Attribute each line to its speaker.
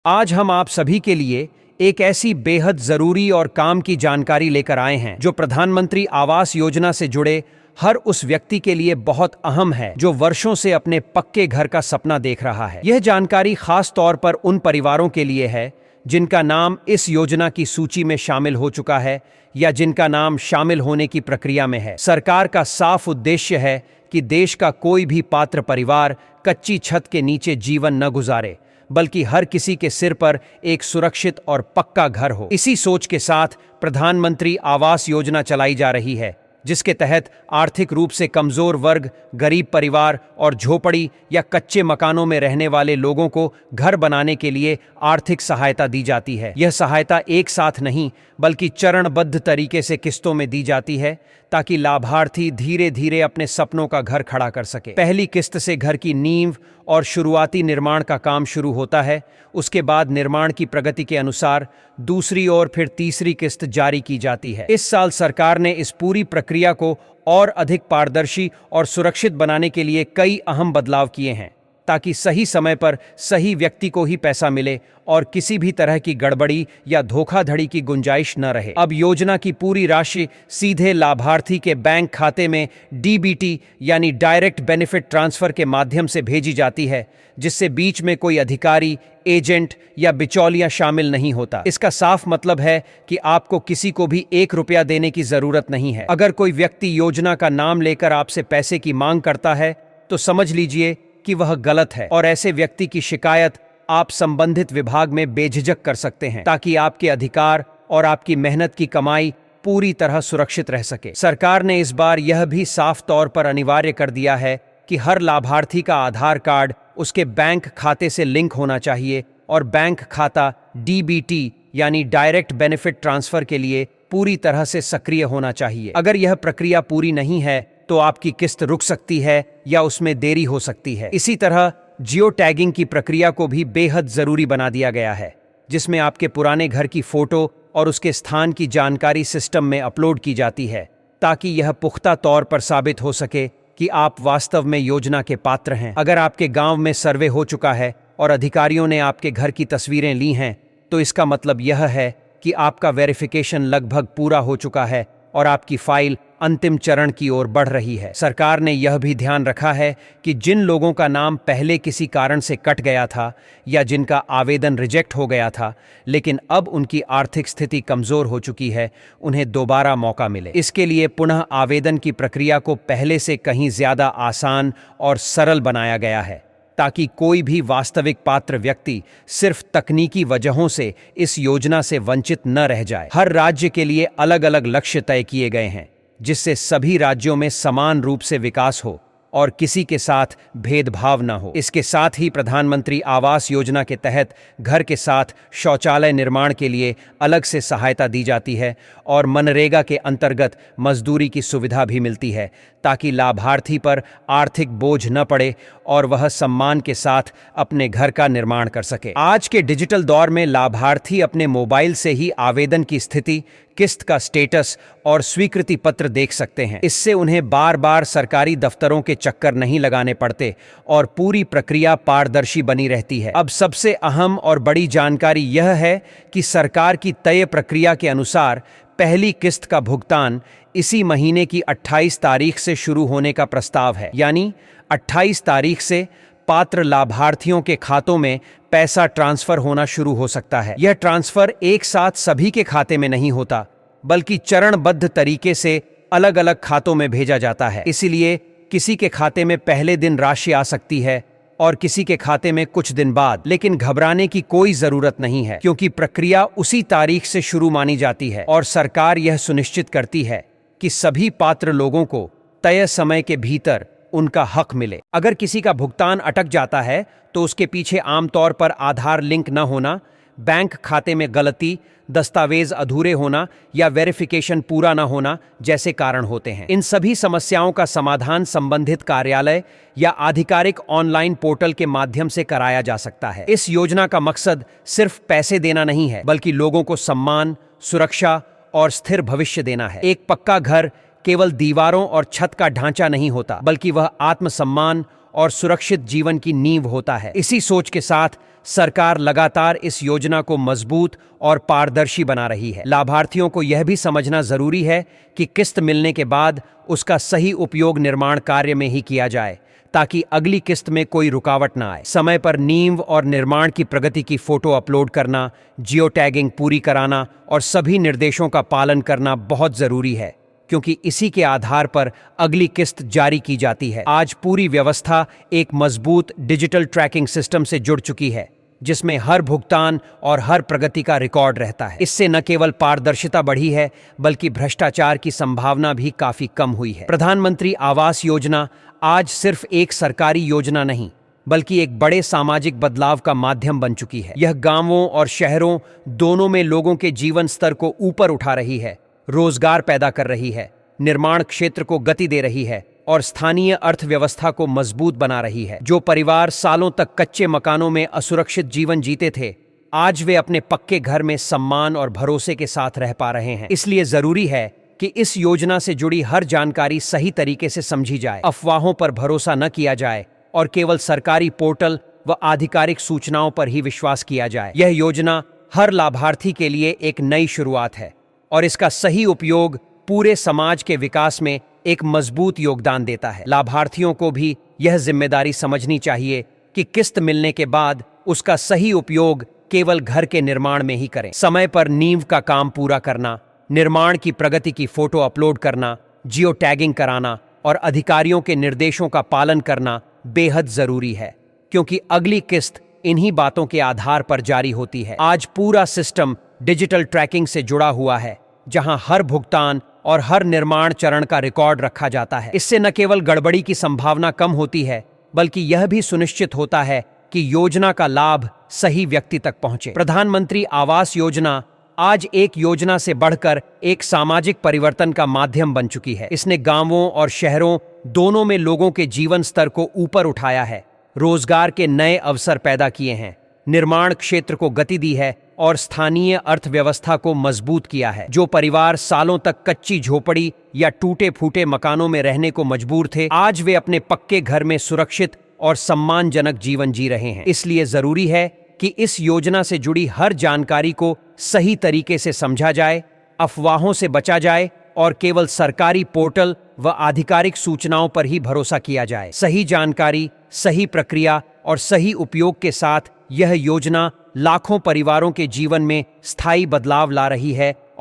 Speaker 1: आज हम आप सभी के लिए एक ऐसी बेहद जरूरी और काम की जानकारी लेकर आए हैं जो प्रधानमंत्री आवास योजना से जुड़े हर उस व्यक्ति के लिए बहुत अहम है जो वर्षों से अपने पक्के घर का सपना देख रहा है। यह जानकारी खास तौर पर उन परिवारों के लिए है जिनका नाम इस योजना की सूची में शामिल हो चुका है या जिनका नाम शामिल होने की प्रक्रिया में है। सरकार का साफ उद्देश्य है कि देश का कोई भी पात्र परिवार कच्ची छत के नीचे जीवन न गुजारे, बल्कि हर किसी के सिर पर एक सुरक्षित और पक्का घर हो। इसी सोच के साथ प्रधानमंत्री आवास योजना चलाई जा रही है, जिसके तहत आर्थिक रूप से कमजोर वर्ग, गरीब परिवार और झोपड़ी या कच्चे मकानों में रहने वाले लोगों को घर बनाने के लिए आर्थिक सहायता दी जाती है। यह सहायता एक साथ नहीं बल्कि चरणबद्ध तरीके से किस्तों में दी जाती है ताकि लाभार्थी धीरे धीरे अपने सपनों का घर खड़ा कर सके। पहली किस्त से घर की नींव और शुरुआती निर्माण का काम शुरू होता है। उसके बाद निर्माण की प्रगति के अनुसार दूसरी और फिर तीसरी किस्त जारी की जाती है। इस साल सरकार ने इस पूरी प्रक्रिया को और अधिक पारदर्शी और सुरक्षित बनाने के लिए कई अहम बदलाव किए हैं ताकि सही समय पर सही व्यक्ति को ही पैसा मिले और किसी भी तरह की गड़बड़ी या धोखाधड़ी की गुंजाइश न रहे। अब योजना की पूरी राशि सीधे लाभार्थी के बैंक खाते में डीबीटी यानी डायरेक्ट बेनिफिट ट्रांसफर के माध्यम से भेजी जाती है, जिससे बीच में कोई अधिकारी, एजेंट या बिचौलिया शामिल नहीं होता। इसका साफ मतलब है कि आपको किसी को भी 1 रुपया देने की जरूरत नहीं है। अगर कोई व्यक्ति योजना का नाम लेकर आपसे पैसे की मांग करता है तो समझ लीजिए कि वह गलत है और ऐसे व्यक्ति की शिकायत आप संबंधित विभाग में बेझिझक कर सकते हैं ताकि आपके अधिकार और आपकी मेहनत की कमाई पूरी तरह सुरक्षित रह सके। सरकार ने इस बार यह भी साफ तौर पर अनिवार्य कर दिया है कि हर लाभार्थी का आधार कार्ड उसके बैंक खाते से लिंक होना चाहिए और बैंक खाता डीबीटी यानी डायरेक्ट बेनिफिट ट्रांसफर के लिए पूरी तरह से सक्रिय होना चाहिए। अगर यह प्रक्रिया पूरी नहीं है तो आपकी किस्त रुक सकती है या उसमें देरी हो सकती है। इसी तरह जियो टैगिंग की प्रक्रिया को भी बेहद जरूरी बना दिया गया है, जिसमें आपके पुराने घर की फोटो और उसके स्थान की जानकारी सिस्टम में अपलोड की जाती है ताकि यह पुख्ता तौर पर साबित हो सके कि आप वास्तव में योजना के पात्र हैं। अगर आपके गांव में सर्वे हो चुका है और अधिकारियों ने आपके घर की तस्वीरें ली हैं, तो इसका मतलब यह है कि आपका वेरिफिकेशन लगभग पूरा हो चुका है और आपकी फाइल अंतिम चरण की ओर बढ़ रही है। सरकार ने यह भी ध्यान रखा है कि जिन लोगों का नाम पहले किसी कारण से कट गया था या जिनका आवेदन रिजेक्ट हो गया था लेकिन अब उनकी आर्थिक स्थिति कमजोर हो चुकी है, उन्हें दोबारा मौका मिले। इसके लिए पुनः आवेदन की प्रक्रिया को पहले से कहीं ज्यादा आसान और सरल बनाया गया है ताकि कोई भी वास्तविक पात्र व्यक्ति सिर्फ तकनीकी वजहों से इस योजना से वंचित न रह जाए। हर राज्य के लिए अलग अलग लक्ष्य तय किए गए हैं जिससे सभी राज्यों में समान रूप से विकास हो और किसी के साथ भेदभाव न हो। इसके साथ ही प्रधानमंत्री आवास योजना के तहत घर के साथ शौचालय निर्माण के लिए अलग से सहायता दी जाती है और मनरेगा के अंतर्गत मजदूरी की सुविधा भी मिलती है ताकि लाभार्थी पर आर्थिक बोझ न पड़े और वह सम्मान के साथ अपने घर का निर्माण कर सके। आज के डिजिटल दौर में लाभार्थी अपने मोबाइल से ही आवेदन की स्थिति, किस्त का स्टेटस और स्वीकृति पत्र देख सकते हैं। इससे उन्हें बार बार सरकारी दफ्तरों के चक्कर नहीं लगाने पड़ते और पूरी प्रक्रिया पारदर्शी बनी रहती है। अब सबसे अहम और बड़ी जानकारी यह है कि सरकार की तय प्रक्रिया के अनुसार पहली किस्त का भुगतान इसी महीने की 28 तारीख से शुरू होने का प्रस्ताव है, यानी 28 तारीख से पात्र लाभार्थियों के खातों में पैसा ट्रांसफर होना शुरू हो सकता है। यह ट्रांसफर एक साथ सभी के खाते में नहीं होता, बल्कि चरणबद्ध तरीके से अलग अलग खातों में भेजा जाता है। इसलिए किसी के खाते में पहले दिन राशि आ सकती है और किसी के खाते में कुछ दिन बाद। लेकिन घबराने की कोई जरूरत नहीं है क्योंकि प्रक्रिया उसी तारीख से शुरू मानी जाती है और सरकार यह सुनिश्चित करती है कि सभी पात्र लोगों को तय समय के भीतर उनका हक मिले। अगर किसी का भुगतान अटक जाता है तो उसके पीछे आमतौर पर आधार लिंक न होना, बैंक खाते में गलती, दस्तावेज अधूरे होना या वेरिफिकेशन पूरा न होना जैसे कारण होते हैं। इन सभी समस्याओं का समाधान संबंधित कार्यालय या आधिकारिक ऑनलाइन पोर्टल के माध्यम से कराया जा सकता है। इस योजना का मकसद सिर्फ पैसे देना नहीं है, बल्कि लोगों को सम्मान, सुरक्षा और स्थिर भविष्य देना है। एक पक्का घर केवल दीवारों और छत का ढांचा नहीं होता, बल्कि वह आत्मसम्मान और सुरक्षित जीवन की नींव होता है। इसी सोच के साथ सरकार लगातार इस योजना को मजबूत और पारदर्शी बना रही है। लाभार्थियों को यह भी समझना जरूरी है कि किस्त मिलने के बाद उसका सही उपयोग निर्माण कार्य में ही किया जाए, ताकि अगली किस्त में कोई रुकावट ना आए। समय पर नींव और निर्माण की प्रगति की फोटो अपलोड करना, जियो टैगिंग पूरी कराना और सभी निर्देशों का पालन करना बहुत जरूरी है, क्योंकि इसी के आधार पर अगली किस्त जारी की जाती है। आज पूरी व्यवस्था एक मजबूत डिजिटल ट्रैकिंग सिस्टम से जुड़ चुकी है, जिसमें हर भुगतान और हर प्रगति का रिकॉर्ड रहता है। इससे न केवल पारदर्शिता बढ़ी है, बल्कि भ्रष्टाचार की संभावना भी काफी कम हुई है। प्रधानमंत्री आवास योजना आज सिर्फ एक सरकारी योजना नहीं, बल्कि एक बड़े सामाजिक बदलाव का माध्यम बन चुकी है। यह गांवों और शहरों दोनों में लोगों के जीवन स्तर को ऊपर उठा रही है, रोजगार पैदा कर रही है, निर्माण क्षेत्र को गति दे रही है और स्थानीय अर्थव्यवस्था को मजबूत बना रही है। जो परिवार सालों तक कच्चे मकानों में असुरक्षित जीवन जीते थे, आज वे अपने पक्के घर में सम्मान और भरोसे के साथ रह पा रहे हैं। इसलिए जरूरी है कि इस योजना से जुड़ी हर जानकारी सही तरीके से समझी जाए, अफवाहों पर भरोसा न किया जाए और केवल सरकारी पोर्टल व आधिकारिक सूचनाओं पर ही विश्वास किया जाए। यह योजना हर लाभार्थी के लिए एक नई शुरुआत है और इसका सही उपयोग पूरे समाज के विकास में एक मजबूत योगदान देता है। लाभार्थियों को भी यह जिम्मेदारी समझनी चाहिए कि किस्त मिलने के बाद उसका सही उपयोग केवल घर के निर्माण में ही करें। समय पर नींव का काम पूरा करना, निर्माण की प्रगति की फोटो अपलोड करना, जियो टैगिंग कराना और अधिकारियों के निर्देशों का पालन करना बेहद जरूरी है, क्योंकि अगली किस्त इन्हीं बातों के आधार पर जारी होती है। आज पूरा सिस्टम डिजिटल ट्रैकिंग से जुड़ा हुआ है, जहां हर भुगतान और हर निर्माण चरण का रिकॉर्ड रखा जाता है। इससे न केवल गड़बड़ी की संभावना कम होती है, बल्कि यह भी सुनिश्चित होता है कि योजना का लाभ सही व्यक्ति तक पहुंचे। प्रधानमंत्री आवास योजना आज एक योजना से बढ़कर एक सामाजिक परिवर्तन का माध्यम बन चुकी है। इसने गांवों और शहरों दोनों में लोगों के जीवन स्तर को ऊपर उठाया है, रोजगार के नए अवसर पैदा किए हैं, निर्माण क्षेत्र को गति दी है और स्थानीय अर्थव्यवस्था को मजबूत किया है। जो परिवार सालों तक कच्ची झोपड़ी या टूटे फूटे मकानों में रहने को मजबूर थे, आज वे अपने पक्के घर में सुरक्षित और सम्मानजनक जीवन जी रहे हैं। इसलिए जरूरी है कि इस योजना से जुड़ी हर जानकारी को सही तरीके से समझा जाए, अफवाहों से बचा जाए और केवल सरकारी पोर्टल व आधिकारिक सूचनाओं पर ही भरोसा किया जाए। सही जानकारी, सही प्रक्रिया और सही उपयोग के साथ यह योजना लाखों परिवारों के जीवन में स्थायी बदलाव ला रही है